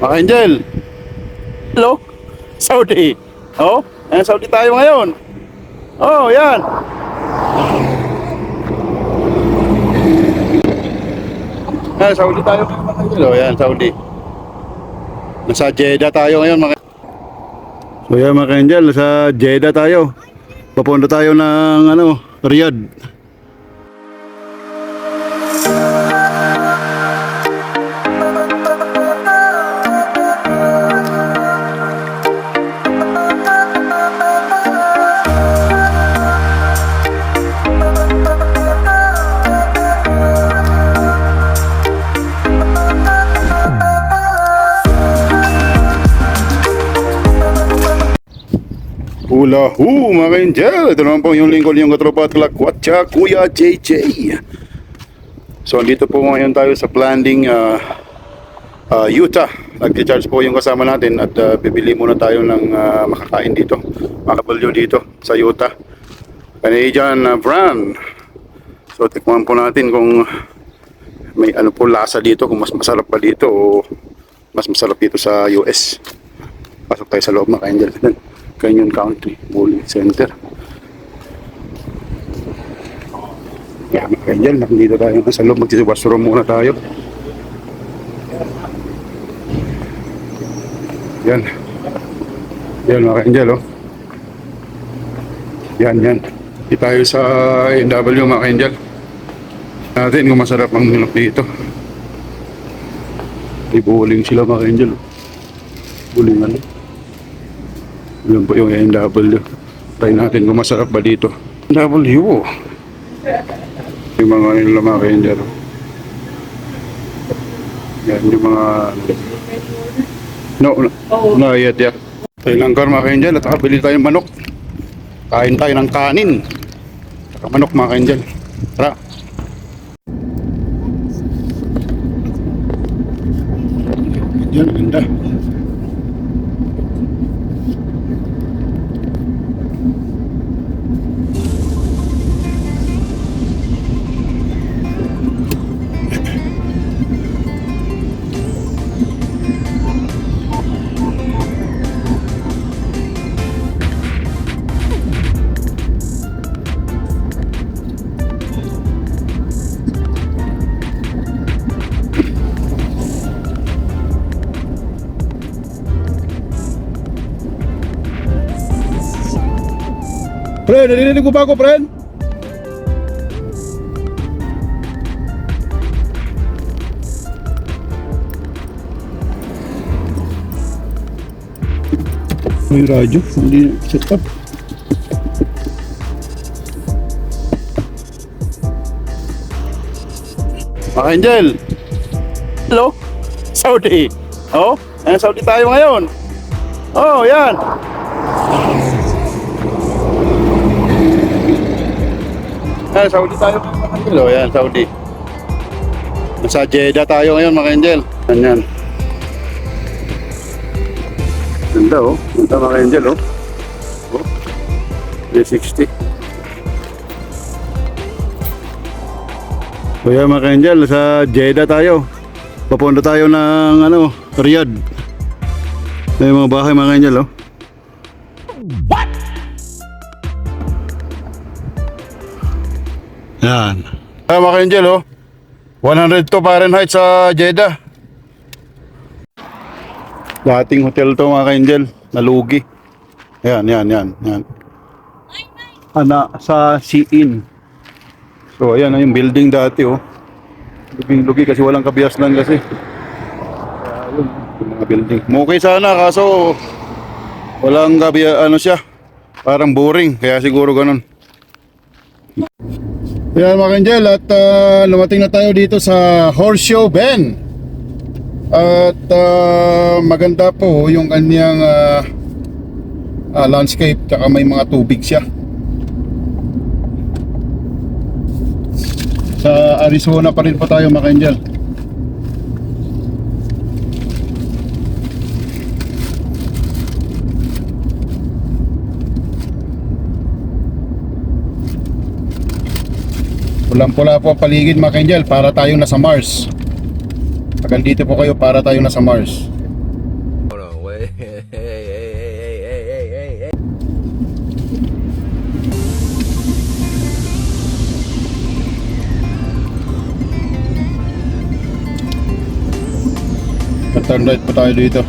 Mga Angel. Hello? Saudi. Oh, ayan, Saudi tayo ngayon. Oh, yan. Ayan, Saudi tayo ngayon, mga Angel. Oh, yan, Saudi. Nasa Jeddah tayo ngayon, mga. So yan, mga Angel, nasa Jeddah tayo. Papunta tayo ng Riyadh. Ulahu mga Angel, ito naman po yung lingkod yung katropa at lakwatsa, Kuya JJ. So andito po ngayon tayo sa Planting, Utah. Nag-charge po yung kasama natin at bibili muna tayo ng makakain dito, makabalyo dito sa Utah, Canadian brand. So tikman po natin kung may ano po lasa dito, kung mas masarap pa dito o mas masarap dito sa US. Pasok tayo sa loob mga Angel. Canyon Country Bowling Center. Yan mga Angel, nandito tayo sa loob, magsiswashroom muna tayo. Yan. Yan mga Angel, oh. Yan. Di tayo sa A&W mga Angel. Natin kung masarap ang nilok dito. May bowling sila mga Angel. Bowling ano. Yun po yung A&W. Try natin kung masarap ba dito. A&W. Yung mga nila mga Angel. Yan yung mga no yet. Tayo lang kar mga Angel at nakabili tayong manok. Kain tayo ng kanin. Saka manok mga Angel. Tara. Yan, ganda. Pre, narinig ko ba ako, friend? May radyo, hindi set up. Mga Angel. Hello? Saudi. Oh, ayan, Saudi tayo ngayon. Oh, yan. Ayan, Saudi tayo mga Angel. Oh, yan, Saudi. Nasa Jeddah tayo ngayon mga Angel. Yan. Ganda oh. Ganda mga Angel oh. Oh. 360. So yan mga Angel, nasa Jeddah tayo. Papunta tayo ng Riyadh. May mga bahay mga Angel oh. What? Yan. Ayan mga Angel oh. 102 Fahrenheit sa Jeddah. Dating hotel to mga Angel. Nalugi. Yan. Sa Sea-In. So ayan yung building dati oh. Luging-lugi kasi walang kabiasnan kasi. Ayun, yung mga building. Okay sana kaso walang siya. Parang boring. Kaya siguro ganun. Yan mga Angel at lumating na tayo dito sa Horseshoe Bend. At maganda po yung kanyang landscape, tsaka may mga tubig siya. Sa Arizona pa rin po tayo mga Angel. Pulang-pula po ang paligid mga Angel, para tayong nasa Mars. Pag andito po kayo, para tayong nasa Mars. Turn right pa tayo dito.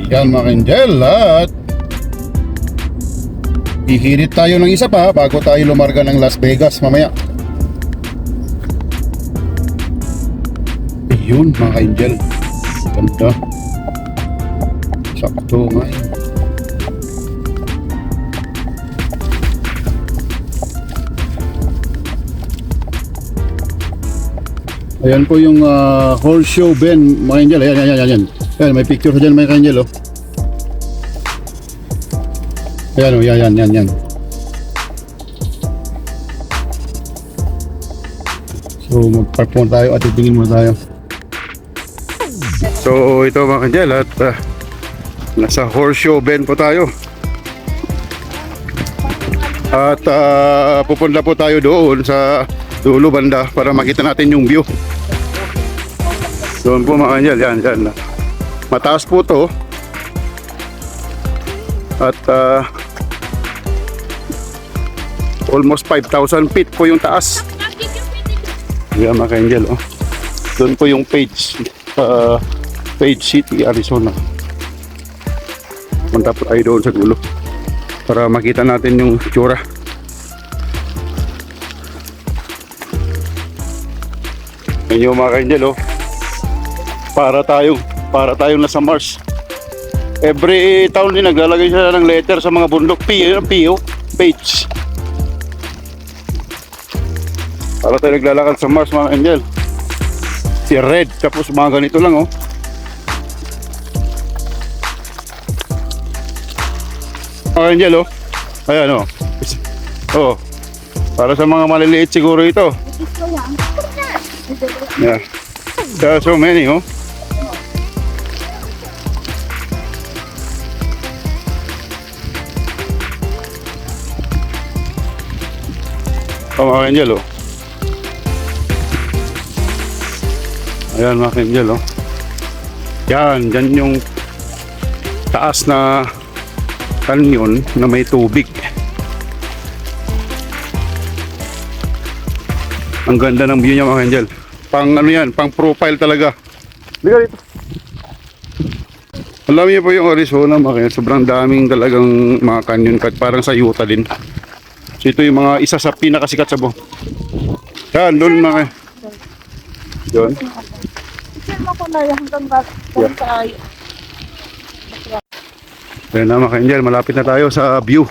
Yan mga Angel, at hihirit tayo ng isa pa bago tayo lumarga ng Las Vegas mamaya. Ayun mga Angel, ganda, sakto nga yun. Ayan po yung Horseshoe Bend mga Angel. Ayan. Ayan, may picture dyan mga Angel, oh. Ayan, oh, yan. So mag-park muna tayo at titingin muna tayo. So ito mga Angel, at nasa Horseshoe Bend po tayo. At pupunta po tayo doon sa dulo banda para makita natin yung view. Doon po mga Angel, yan. Mataas po to. At almost 5,000 feet po yung taas. Yan mga Angel, oh. Doon po yung Page City, Arizona. Punta po tayo doon sa dulo para makita natin yung tsura. Yan yung mga Angel, oh. Para tayong nasa Mars. Every taon din naglalagay sila ng letter sa mga bundok. P.O. Page. Para tayo naglalakad sa Mars mga Angel. Si Red, tapos mga ganito lang, oh. Mga Angel, oh. Ayan, oh. Oh. Para sa mga maliliit siguro ito. Yeah. There are so many, oh. Oh, mga Angel, oh. Ayan mga Angel, oh. Dyan yung taas na canyon na may tubig. Ang ganda ng view niya mga Angel. Pang ano yan, pang profile talaga. Liga dito. Alam niyo po yung Arizona mga Angel, sobrang daming talagang mga canyon, parang sa Utah din. So ito yung mga isa sa pinakasikat sa buong. Yan, doon mga doon. Ayan na mga Angel, malapit na tayo sa view.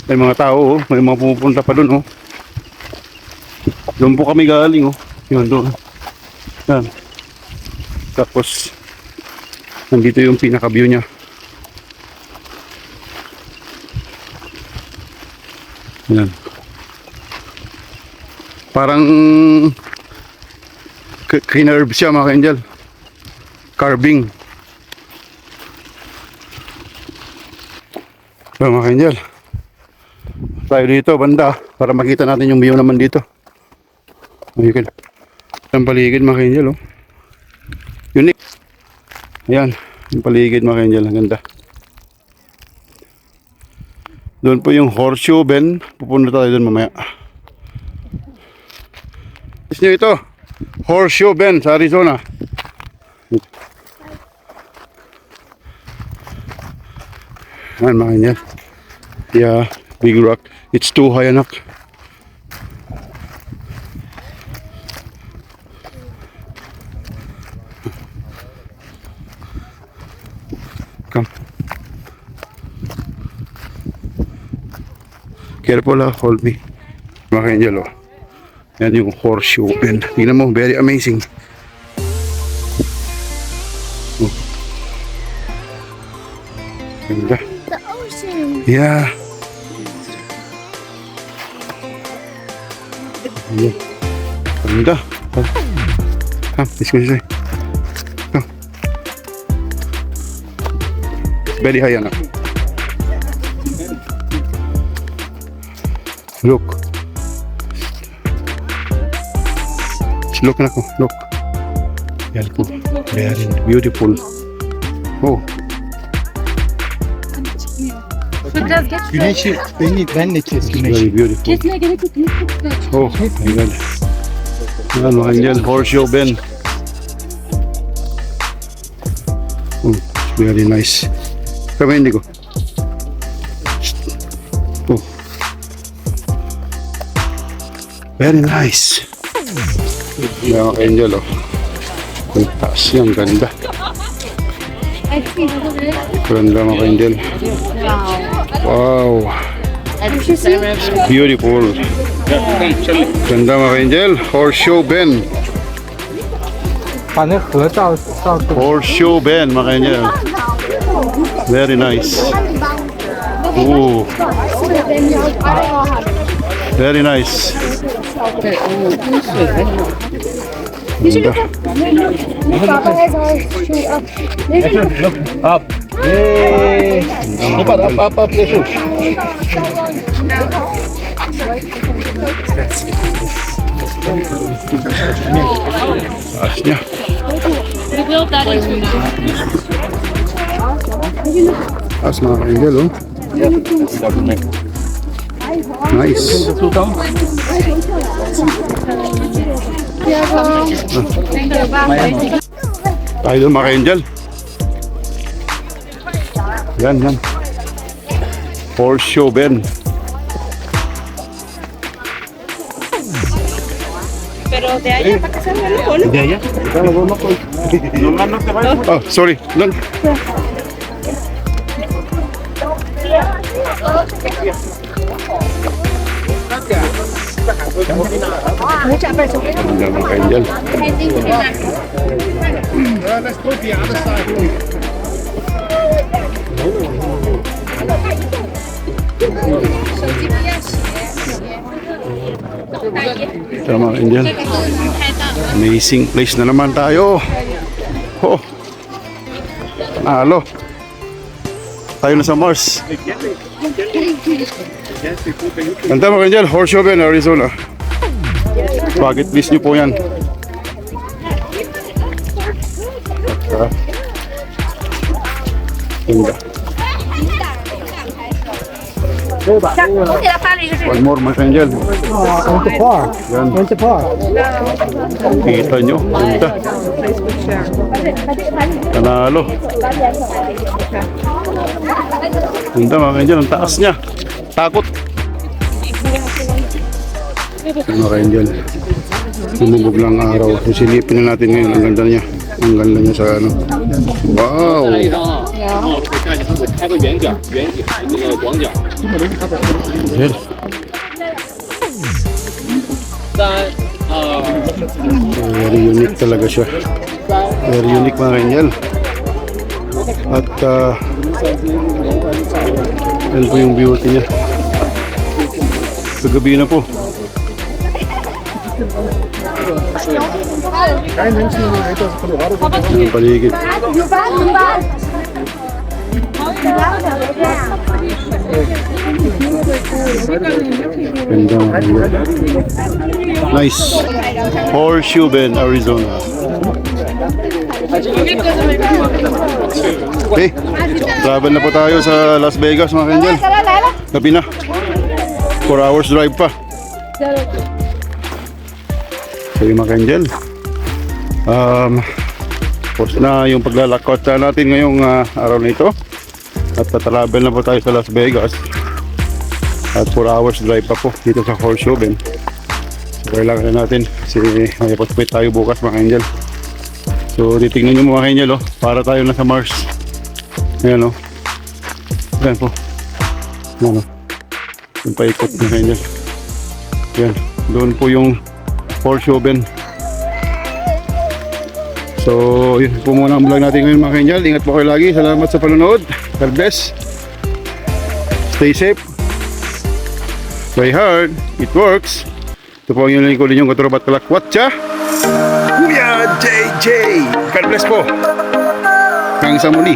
May mga tao, oh. May mga pumupunta pa doon, oh. Doon po kami galing, oh. Yun, doon. Yan. Tapos nandito yung pinaka view niya. Yan. Parang kinerve siya mga Angel. Carving. So mga Angel, tayo dito banda para makita natin yung view naman dito. Ayun. Ang paligid mga Angel, oh. Unique. Ayan, yung paligid mga Angel, ang ganda. Doon po yung Horseshoe Bend. Pupunta tayo doon mamaya. Gusto nyo ito? Horseshoe Bend sa Arizona. Ayan mga Angel. Yeah, big rock. It's too high anak. Come. Careful, hold me. Mga Angel, oh. Yan yung Horseshoe Bend. Tingnan mo, very amazing. Oh. Ganda. The ocean. Yeah. Ganda. Come, let's go this way. Come. Very high, anak. Look. It's Look na ko. Look. Yan po. Very beautiful. Oh. Biraz geç. Güneşi ben de kes Very güneşi. beautiful. Kesmeye gerek yok. Oh my God. Yan mga angel. Horseshoe Bend. Oh, very nice. Kami hindi ko. Oh. Very nice. Yan mga angel oh. Ang taas yan. Ganda. Ganda mga angel. Wow. Beautiful. Ganda mga angel. Horseshoe Bend. 把那河照 Horseshoe Bend mga angel. Very nice. Ooh. Very nice. Ganda. up. Yay! Cepat up Jesus. Taas niya. We built that into Taas mga angel oh. Nice. Tayo doon mga angel. Yan, yan. Horseshoe Bend. Pero de allá para que se vea el polo. De allá. Oh, sorry. Lan. Ganda mga angel. Ito mga angel. Amazing place na naman tayo. Oh. Panalo. Tayo na sa Mars. Ganda mga angel. Horseshoe Bend, Arizona. Bucket list nyo po yan. Ganda. One more mga angel. Went to park. Yan. Went to park. Kita nyo. Ganda. Panalo. Ganda mga angel. Ang taas niya. Takot. Mga angel. Lumubog lang araw. Silipin na natin ngayon. Ang ganda niya. Ang ganda niya sa ano. Wow. 开个圆角，圆角那个广角。 Angel. 3 Very unique talaga siya. Very unique mga angel. At yan po yung beauty niya. Kagabi na po. Yung paligid. Ganda mga angel. Nice. Horseshoe Bend, Arizona. Okay, travel na po tayo sa Las Vegas mga angel. Gabi na. 4 hours drive pa. So yung mga angel, post na yung paglalakot natin ngayong araw na ito. At travel na po tayo sa Las Vegas. At 4 hours drive pa po dito sa Horseshoe Bend. So kailangan na natin kasi may postpay tayo bukas mga angel. So titignan nyo mga angel para tayo na sa Mars. Ayan Ayan po. Ayan yung paikot mga angel. Ayan. Doon po yung Horseshoe Bend. So yun po muna ang vlog natin ngayon mga angel. Ingat po kayo lagi. Salamat sa panonood. God bless. Stay safe. Play hard. It works. Ito po ang yung lingkod ninyong katrobat kalakwatsa. Kuya JJ. God bless po. Hanggang sa muli.